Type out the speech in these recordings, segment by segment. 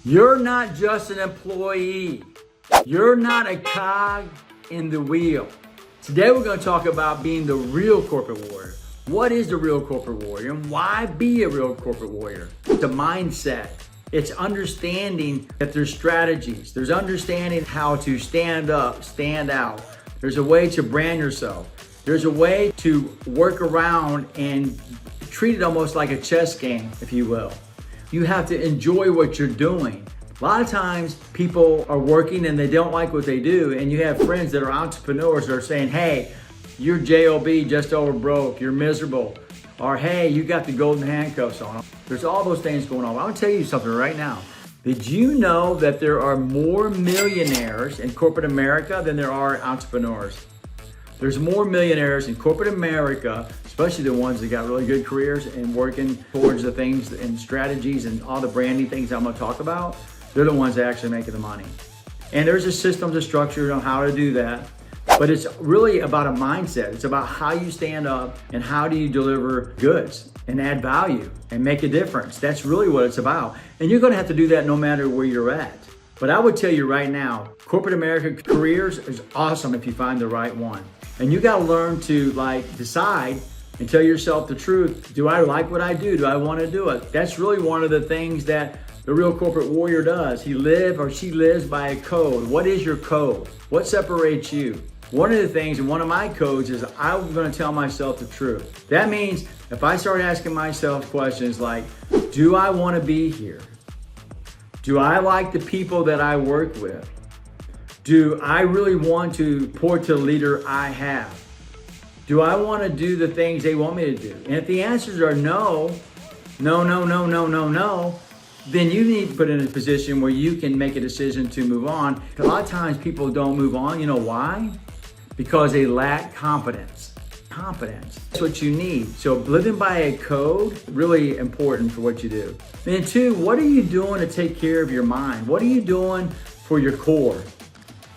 You're not just an employee. You're not a cog in the wheel. Today we're going to talk about being the real corporate warrior. What is the real corporate warrior and why be a real corporate warrior? It's a mindset. It's understanding that there's strategies. There's understanding how to stand up, stand out. There's a way to brand yourself. There's a way to work around and treat it almost like a chess game, if you will. You have to enjoy what you're doing. A lot of times people are working and they don't like what they do, and you have friends that are entrepreneurs that are saying, hey, you're J.O.B. just over broke, you're miserable, or hey, you got the golden handcuffs on. There's all those things going on. I'm gonna tell you something right now. Did you know that there are more millionaires in corporate America than there are entrepreneurs? There's more millionaires in corporate America, especially the ones that got really good careers and working towards the things and strategies and all the branding things I'm gonna talk about. They're the ones that actually making the money. And there's a system, a structure on how to do that. But it's really about a mindset. It's about how you stand up and how do you deliver goods and add value and make a difference. That's really what it's about. And you're gonna have to do that no matter where you're at. But I would tell you right now, corporate America careers is awesome if you find the right one. And you gotta learn to decide and tell yourself the truth. Do I like what I do? Do I wanna do it? That's really one of the things that the real corporate warrior does. He lives or she lives by a code. What is your code? What separates you? One of the things, and one of my codes is I'm gonna tell myself the truth. That means if I start asking myself questions like, do I wanna be here? Do I like the people that I work with? Do I really want to report to the leader I have? Do I wanna do the things they want me to do? And if the answers are no, then you need to put in a position where you can make a decision to move on. A lot of times people don't move on. You know why? Because they lack confidence. Confidence, that's what you need. So living by a code, really important for what you do. And two, what are you doing to take care of your mind? What are you doing for your core?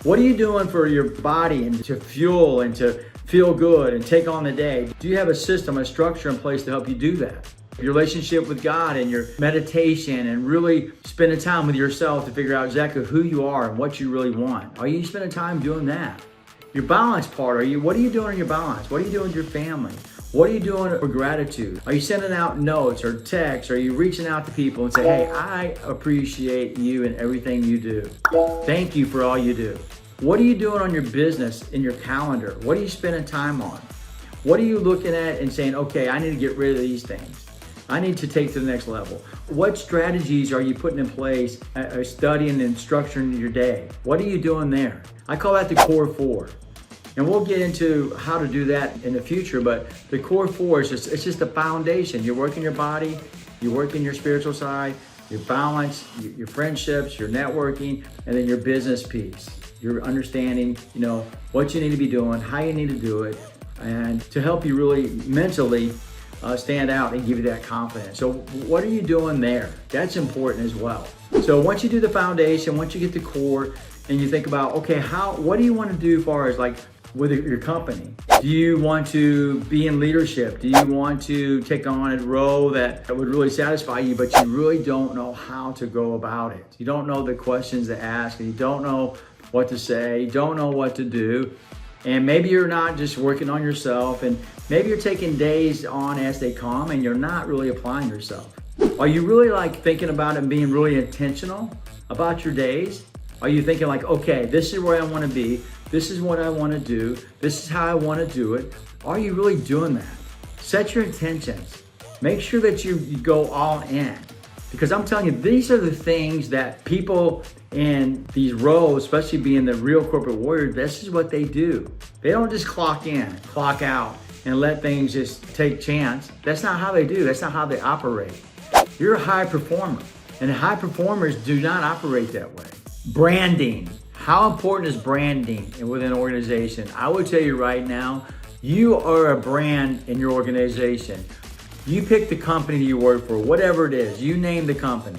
What are you doing for your body and to fuel and to feel good and take on the day? Do you have a system, a structure in place to help you do that? Your relationship with God and your meditation and really spending time with yourself to figure out exactly who you are and what you really want. Are you spending time doing that? Your balance part, what are you doing in your balance? What are you doing with your family? What are you doing for gratitude? Are you sending out notes or texts? Are you reaching out to people and say, hey, I appreciate you and everything you do. Thank you for all you do. What are you doing on your business, in your calendar? What are you spending time on? What are you looking at and saying, okay, I need to get rid of these things. I need to take to the next level. What strategies are you putting in place, studying and structuring your day? What are you doing there? I call that the core four. And we'll get into how to do that in the future, but the core four is it's just a foundation. You're working your body, you're working your spiritual side, your balance, your friendships, your networking, and then your business piece. You're understanding, what you need to be doing, how you need to do it, and to help you really mentally stand out and give you that confidence. So what are you doing there? That's important as well. So once you do the foundation, once you get the core, and you think about, okay, what do you want to do as far as with your company? Do you want to be in leadership? Do you want to take on a role that would really satisfy you, but you really don't know how to go about it? You don't know the questions to ask, and you don't know what to say, you don't know what to do. And maybe you're not just working on yourself, and maybe you're taking days on as they come and you're not really applying yourself. Are you really thinking about it and being really intentional about your days? Are you thinking okay, this is where I want to be, this is what I want to do, this is how I want to do it? Are you really doing that? Set your intentions. Make sure that you go all in. Because I'm telling you, these are the things that people in these roles, especially being the real corporate warrior, this is what they do. They don't just clock in, clock out, and let things just take chance. That's not how they do. That's not how they operate. You're a high performer, and high performers do not operate that way. Branding. How important is branding within an organization? I would tell you right now, you are a brand in your organization. You pick the company you work for, whatever it is, you name the company.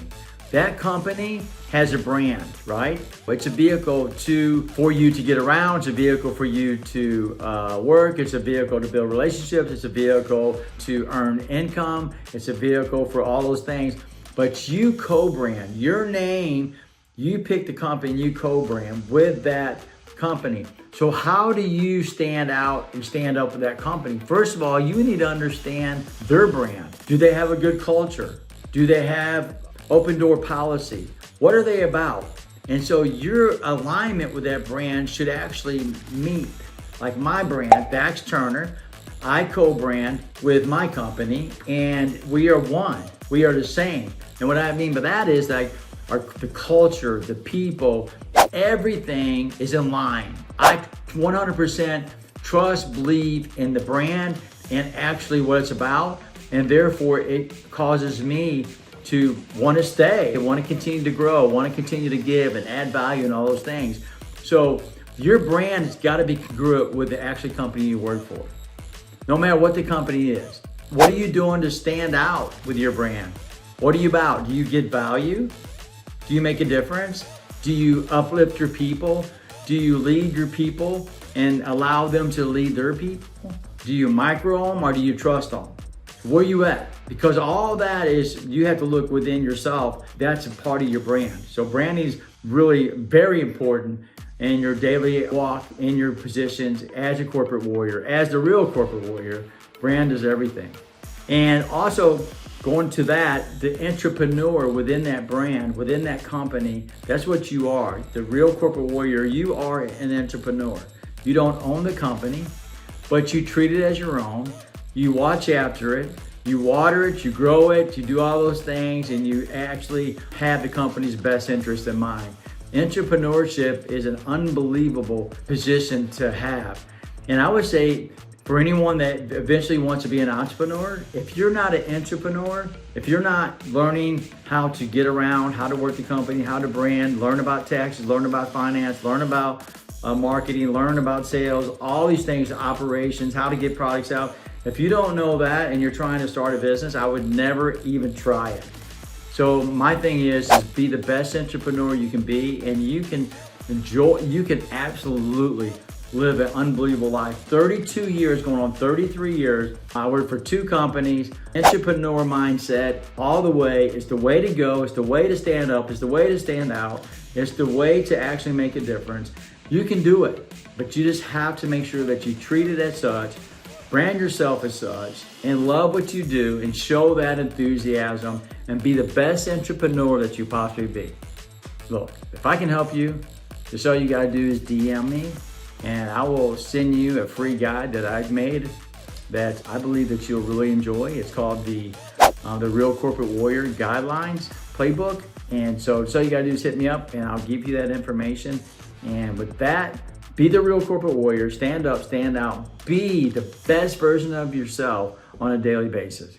That company has a brand, right? It's a vehicle for you to get around. It's a vehicle for you to work. It's a vehicle to build relationships. It's a vehicle to earn income. It's a vehicle for all those things. but you co-brand your name. You pick the company, you co-brand with that company. So how do you stand out and stand up with that company? First of all, you need to understand their brand. Do they have a good culture? Do they have open door policy? What are they about? And so your alignment with that brand should actually meet. Like my brand, Dax Turner, I co-brand with my company, and we are one. We are the same. And what I mean by that is like the culture, the people, everything is in line. I 100% trust, believe in the brand and actually what it's about, and therefore it causes me to want to stay, want to continue to grow, want to continue to give and add value and all those things. So your brand has got to be congruent with the actual company you work for, no matter what the company is. What are you doing to stand out with your brand? What are you about? Do you get value? Do you make a difference? Do you uplift your people? Do you lead your people and allow them to lead their people? Do you micro them or do you trust them? Where are you at? Because all that is, you have to look within yourself. That's a part of your brand. So branding is really very important in your daily walk, in your positions as a corporate warrior, as the real corporate warrior. Brand is everything. And also, going to that, the entrepreneur within that brand, within that company, that's what you are. The real corporate warrior, you are an entrepreneur. You don't own the company, but you treat it as your own. You watch after it, you water it, you grow it, you do all those things, and you actually have the company's best interest in mind. Entrepreneurship is an unbelievable position to have. And I would say, for anyone that eventually wants to be an entrepreneur, if you're not an entrepreneur, if you're not learning how to get around, how to work the company, how to brand, learn about taxes, learn about finance, learn about marketing, learn about sales, all these things, operations, how to get products out. If you don't know that and you're trying to start a business, I would never even try it. So my thing is be the best entrepreneur you can be, and you can enjoy, you can absolutely live an unbelievable life. 32 years, going on 33 years. I worked for 2 companies. Entrepreneur mindset all the way. It's the way to go. It's the way to stand up. It's the way to stand out. It's the way to actually make a difference. You can do it, but you just have to make sure that you treat it as such, brand yourself as such, and love what you do and show that enthusiasm and be the best entrepreneur that you possibly be. Look, if I can help you, just all you gotta do is DM me, and I will send you a free guide that I've made that I believe that you'll really enjoy. It's called the Real Corporate Warrior Guidelines Playbook. And so all you gotta do is hit me up and I'll give you that information. And with that, be the real corporate warrior, stand up, stand out, be the best version of yourself on a daily basis.